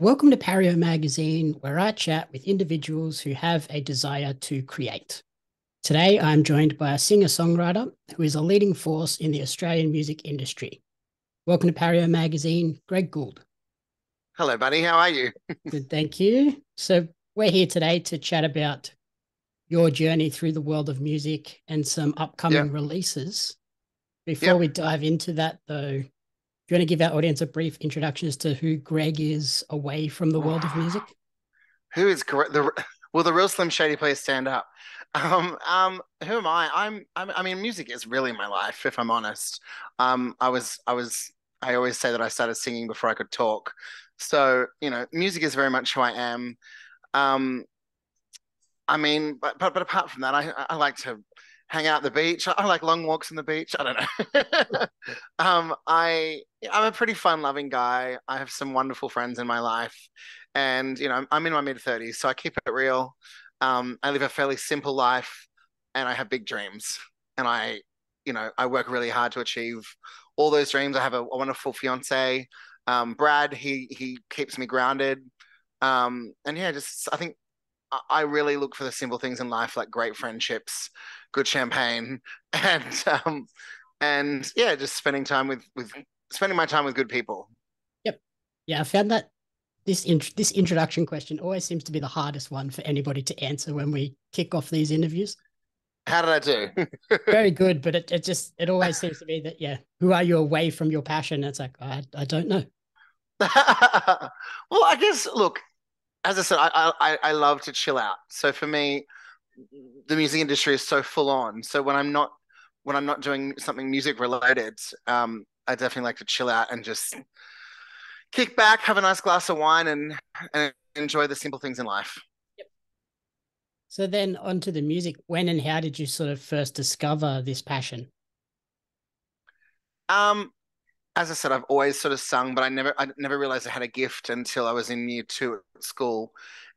Welcome to Pario Magazine, where I chat with individuals who have a desire to create. Today, I'm joined by a singer-songwriter who is a leading force in the Australian music industry. Welcome to Pario Magazine, Greg Gould. Hello, buddy. How are you? Good, thank you. So we're here today to chat about your journey through the world of music and some upcoming Yep. releases. Before Yep. we dive into that, though, do you want to give our audience a brief introduction as to who Greg is away from the world of music? Who is correct? Will the real Slim Shady please stand up? Who am I? I mean, music is really my life, if I'm honest. I always say that I started singing before I could talk. So, music is very much who I am. Um, I mean, but apart from that, I like to hang out at the beach. I like long walks on the beach. I don't know. I'm a pretty fun-loving guy. I have some wonderful friends in my life, and I'm in my mid-30s, so I keep it real. I live a fairly simple life, and I have big dreams, and I work really hard to achieve all those dreams. I have a wonderful fiance, Brad. He keeps me grounded. And yeah, just I think I really look for the simple things in life, like great friendships, good champagne, and yeah, just spending spending my time with good people. Yep. Yeah, I found that this introduction question always seems to be the hardest one for anybody to answer when we kick off these interviews. How did I do? Very good, but it always seems to be that, yeah, who are you away from your passion? It's like I don't know. Well, I guess look, as I said, I love to chill out. So for me, the music industry is so full on. So when I'm not doing something music related, I definitely like to chill out and just kick back, have a nice glass of wine, and enjoy the simple things in life. Yep. So then onto the music. When and how did you sort of first discover this passion? Um, as I said, I've always sort of sung, but I never realized I had a gift until I was in year two at school,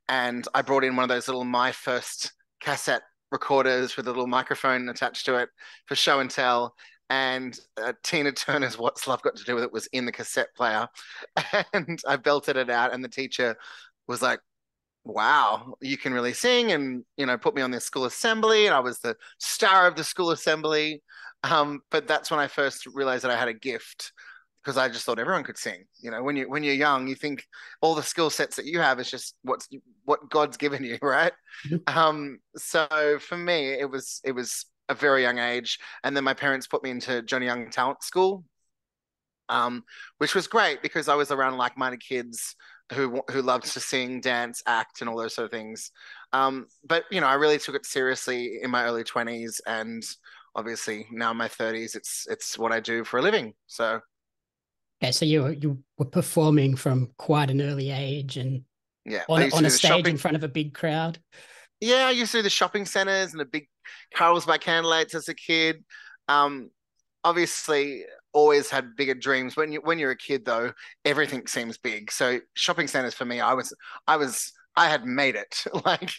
and I brought in one of those little My First cassette recorders with a little microphone attached to it for show and tell. And Tina Turner's "What's Love Got to Do with It" was in the cassette player, and I belted it out, and the teacher was like, wow, you can really sing, and put me on the school assembly, and I was the star of the school assembly. But that's when I first realized that I had a gift because I just thought everyone could sing. When you're young, you think all the skill sets that you have is just what God's given you, right? So for me, it was a very young age, and then my parents put me into Johnny Young Talent School, which was great because I was around like-minded kids who loved to sing, dance, act, and all those sort of things. But I really took it seriously in my early 20s, and obviously now in my 30s, it's what I do for a living. So Okay, so you were performing from quite an early age and yeah, on I a, used to on a do the stage shopping. in front of a big crowd. Yeah, I used to do the shopping centers and the big carols by candlelights as a kid. Um, Obviously always had bigger dreams. When you're a kid though, everything seems big. So shopping centers for me, I had made it. Like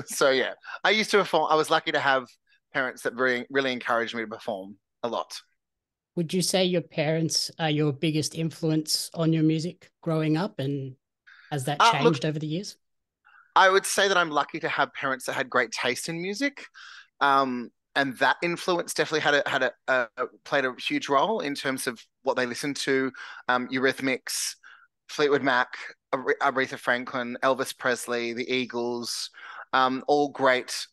so yeah. I used to perform. I was lucky to have parents that really encouraged me to perform a lot. Would you say your parents are your biggest influence on your music growing up, and has that Look, changed over the years? I would say that I'm lucky to have parents that had great taste in music. And that influence definitely played a huge role in terms of what they listened to. Eurythmics, Fleetwood Mac, Aretha Franklin, Elvis Presley, the Eagles, all great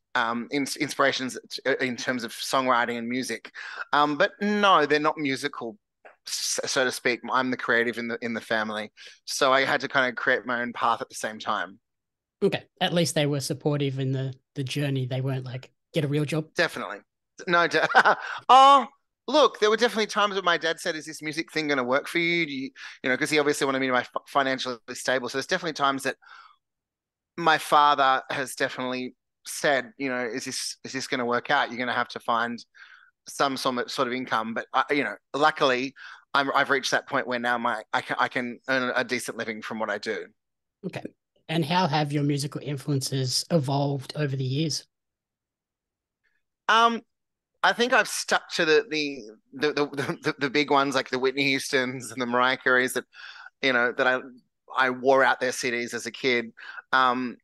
inspirations in terms of songwriting and music. But no, they're not musical, so to speak. I'm the creative in the family, so I had to kind of create my own path at the same time. Okay, at least they were supportive in the journey. They weren't like, get a real job. Definitely. No, oh, look, there were definitely times when my dad said, "Is this music thing going to work for you?" Because he obviously wanted me to be financially stable. So there's definitely times that my father has definitely said, "Is this going to work out? You're going to have to find some sort of income." But luckily, I've reached that point where now I can earn a decent living from what I do. Okay. And how have your musical influences evolved over the years? Um, I think I've stuck to the big ones like the Whitney Houstons and the Mariah Careys that you know that I I wore out their CDs as a kid. Um,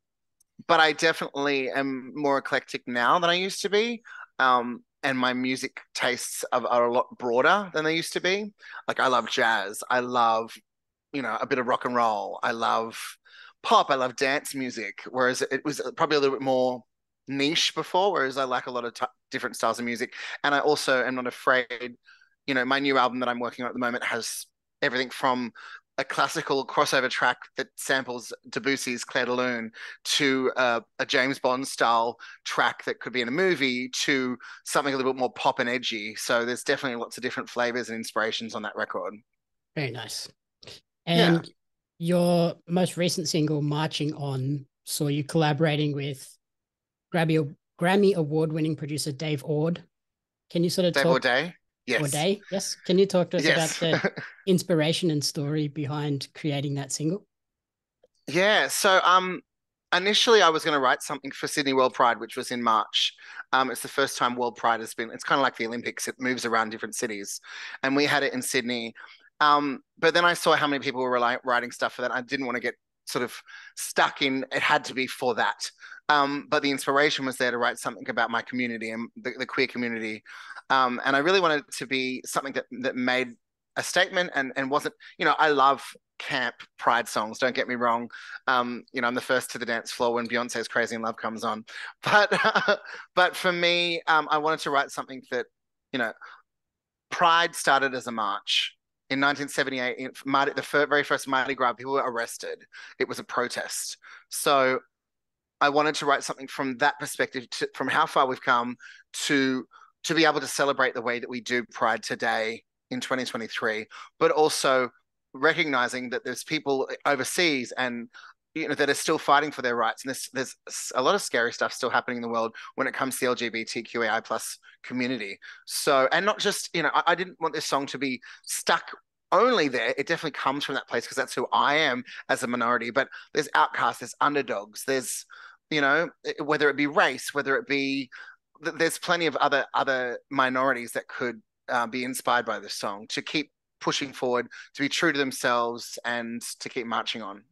but I definitely am more eclectic now than I used to be. And my music tastes are a lot broader than they used to be. Like I love jazz. I love, a bit of rock and roll. I love pop. I love dance music. Whereas it was probably a little bit more niche before, whereas I like a lot of different styles of music. And I also am not afraid, my new album that I'm working on at the moment has everything from a classical crossover track that samples Debussy's Clair de Lune to a James Bond style track that could be in a movie to something a little bit more pop and edgy. So there's definitely lots of different flavors and inspirations on that record. Very nice. Yeah. And your most recent single, Marching On, saw you collaborating with Grammy award-winning producer Dave Ord. Can you sort of Dave talk, O'Day? or Yes. Day? Yes. Can you talk to us about Yes. the inspiration and story behind creating that single? Yeah. So initially I was going to write something for Sydney World Pride, which was in March. It's the first time World Pride has been, it's kind of like the Olympics, it moves around different cities. And we had it in Sydney. But then I saw how many people were writing stuff for that. I didn't want to get sort of stuck in it had to be for that. But the inspiration was there to write something about my community and the queer community. And I really wanted it to be something that made a statement and wasn't, I love camp pride songs, don't get me wrong. I'm the first to the dance floor when Beyonce's Crazy in Love comes on. But but for me, I wanted to write something that, you know, Pride started as a march. In 1978, the very first Mardi Gras, people were arrested. It was a protest. So I wanted to write something from that perspective, from how far we've come to to be able to celebrate the way that we do Pride today in 2023, but also recognizing that there's people overseas and that are still fighting for their rights, and there's a lot of scary stuff still happening in the world when it comes to the LGBTQIA plus community. So, and not just I didn't want this song to be stuck only there. It definitely comes from that place because that's who I am as a minority. But there's outcasts, there's underdogs, there's whether it be race, whether it be there's plenty of other minorities that could be inspired by this song to keep pushing forward, to be true to themselves, and to keep marching on.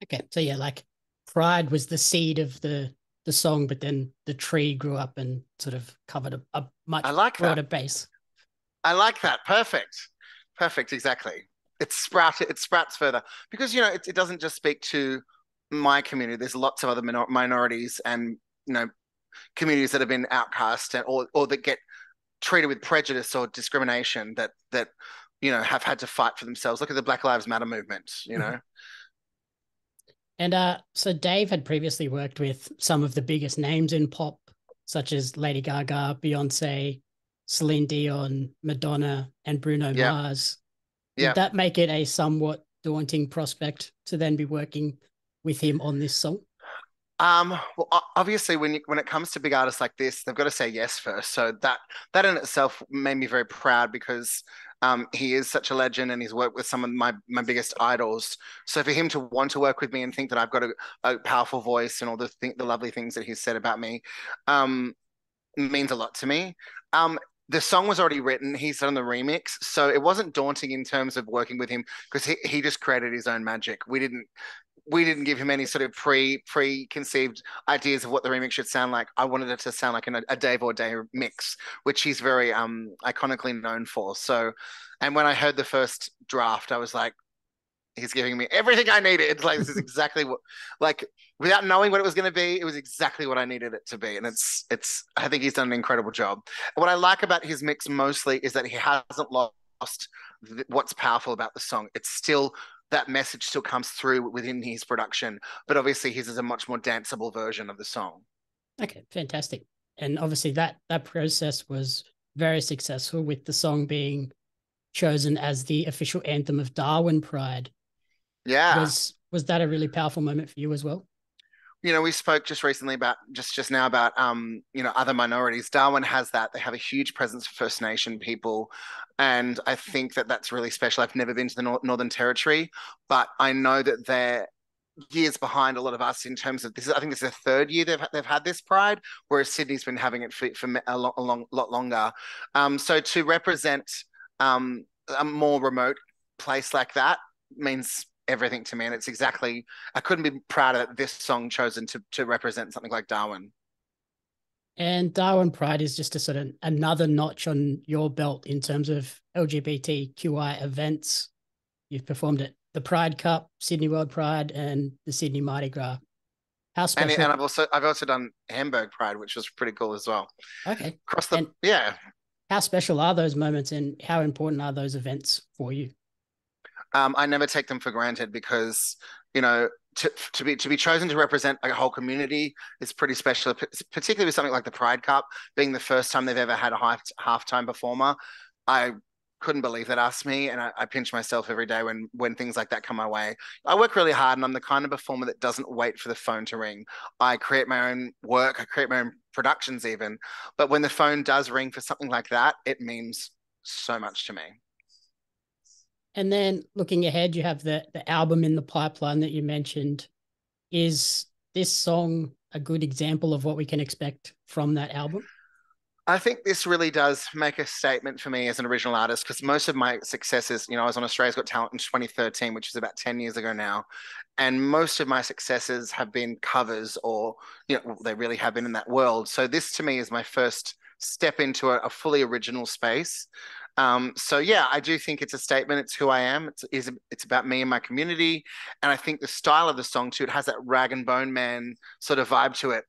Okay, so yeah, like pride was the seed of the song, but then the tree grew up and sort of covered a I much like that. broader base. I like that. Perfect. Perfect. Exactly. It sprouts further because it doesn't just speak to my community. There's lots of other minorities and communities that have been outcast or that get treated with prejudice or discrimination that have had to fight for themselves. Look at the Black Lives Matter movement. Mhm. And so Dave had previously worked with some of the biggest names in pop, such as Lady Gaga, Beyonce, Celine Dion, Madonna, and Bruno Yeah. Mars. Did Yeah. that make it a somewhat daunting prospect to then be working with him on this song? Well, obviously, when it comes to big artists like this, they've got to say yes first. So that in itself made me very proud because he is such a legend and he's worked with some of my biggest idols. So for him to want to work with me and think that I've got a powerful voice and all the lovely things that he's said about me, um, means a lot to me. The song was already written. He's done the remix, so it wasn't daunting in terms of working with him because he just created his own magic. We didn't give him any sort of preconceived ideas of what the remix should sound like. I wanted it to sound like a Dave or Day mix, which he's very iconically known for. So, and when I heard the first draft, I was like, he's giving me everything I needed. It's like this is exactly what, like, without knowing what it was going to be, it was exactly what I needed it to be. And it's I think he's done an incredible job. And what I like about his mix mostly is that he hasn't lost what's powerful about the song. It's still that message still comes through within his production, but obviously his is a much more danceable version of the song. Okay, fantastic. And obviously that process was very successful with the song being chosen as the official anthem of Darwin Pride. Yeah. Was that a really powerful moment for you as well? We spoke just recently about just now about other minorities. Darwin has that. They have a huge presence for First Nation people, and I think that that's really special. I've never been to the Northern Territory, but I know that they're years behind a lot of us in terms of this. I think this is the third year they've had this Pride, whereas Sydney's been having it for a lot longer. So to represent a more remote place like that means everything to me. And it's exactly, I couldn't be prouder that this song chosen to represent something like Darwin. And Darwin Pride is just a sort of another notch on your belt in terms of LGBTQI events. You've performed at the Pride Cup, Sydney World Pride, and the Sydney Mardi Gras. How And special? I've also done Hamburg Pride, which was pretty cool as well. Okay. Across the And yeah. how special are those moments and how important are those events for you? I never take them for granted because, you know, to be chosen to represent a whole community is pretty special, particularly with something like the Pride Cup being the first time they've ever had a halftime performer. I couldn't believe that asked me, and I pinch myself every day when things like that come my way. I work really hard, and I'm the kind of performer that doesn't wait for the phone to ring. I create my own work, I create my own productions even, but when the phone does ring for something like that, it means so much to me. And then looking ahead, you have the album in the pipeline that you mentioned. Is this song a good example of what we can expect from that album? I think this really does make a statement for me as an original artist because most of my successes, I was on Australia's Got Talent in 2013, which is about 10 years ago now. And most of my successes have been covers or, they really have been in that world. So this to me is my first step into a fully original space. So yeah, I do think it's a statement. It's who I am. It's about me and my community. And I think the style of the song too, it has that rag and bone man sort of vibe to it.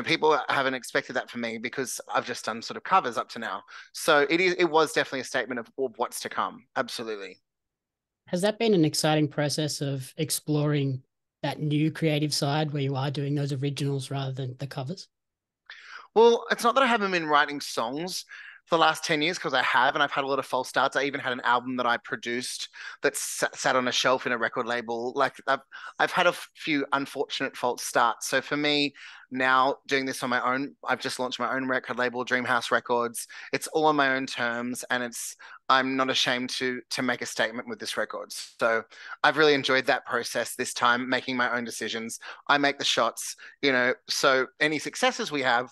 People haven't expected that from me because I've just done sort of covers up to now. So it was definitely a statement of what's to come. Absolutely. Has that been an exciting process of exploring that new creative side where you are doing those originals rather than the covers? Well, it's not that I haven't been writing songs for the last 10 years because I have, and I've had a lot of false starts. I even had an album that I produced that sat on a shelf in a record label. Like I've had a few unfortunate false starts. So for me, now doing this on my own, I've just launched my own record label, Dreamhouse Records. It's all on my own terms, and I'm not ashamed to make a statement with this record. So I've really enjoyed that process this time, making my own decisions. I make the shots, so any successes we have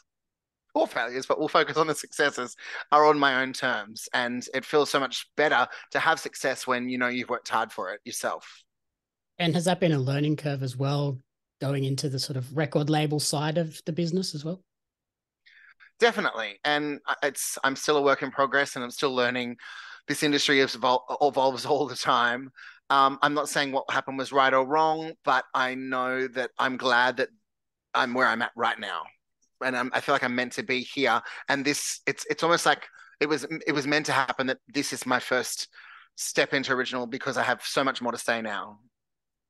or failures, but we'll focus on the successes, are on my own terms. And it feels so much better to have success when you've worked hard for it yourself. And has that been a learning curve as well, going into the sort of record label side of the business as well? Definitely. And I'm still a work in progress and I'm still learning. This industry evolves all the time. I'm not saying what happened was right or wrong, but I know that I'm glad that I'm where I'm at right now. And I feel like I'm meant to be here. And it's almost like it was meant to happen that this is my first step into original because I have so much more to say now.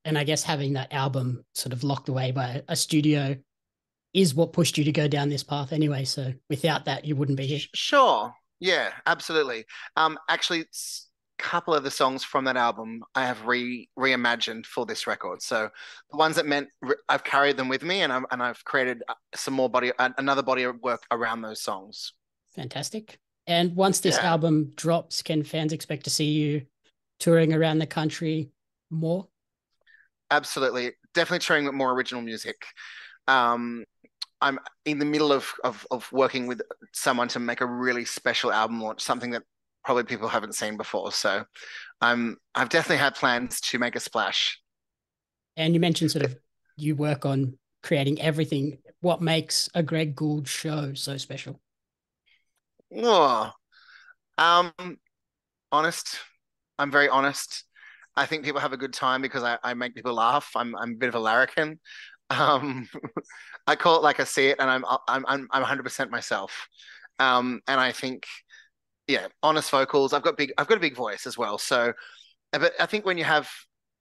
And I guess having that album sort of locked away by a studio is what pushed you to go down this path anyway. So without that, you wouldn't be here. Sure. Yeah, absolutely. Actually, a couple of the songs from that album I have reimagined for this record. So the ones that meant I've carried them with me, and I've created some more another body of work around those songs. Fantastic. And once this Yeah, album drops, can fans expect to see you touring around the country more? absolutely. Definitely touring with more original music. Um, I'm in the middle of working with someone to make a really special album launch, something that probably people haven't seen before. So I've definitely had plans to make a splash. And you mentioned sort of you work on creating everything. What makes a Greg Gould show so special? Oh, um, honest. I'm very honest. I think people have a good time because I make people laugh. I'm a bit of a larrikin. Um, I call it like I see it, and I'm 100% myself. And I think, yeah, honest vocals. I've got a big voice as well. So, but I think when you have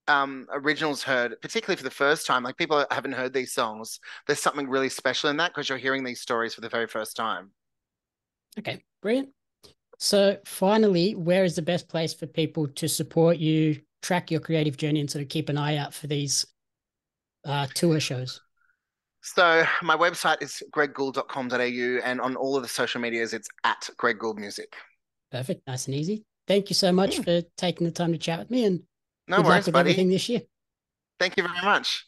originals heard, particularly for the first time, like people haven't heard these songs, there's something really special in that because you're hearing these stories for the very first time. Okay, brilliant. So finally, where is the best place for people to support you, track your creative journey, and sort of keep an eye out for these tour shows? So my website is greggould.com.au, and on all of the social medias, it's at Greg Gould Music. Perfect. Nice and easy. Thank you so much Mm, for taking the time to chat with me, and no good luck worries, with everything buddy. this year. Thank you very much.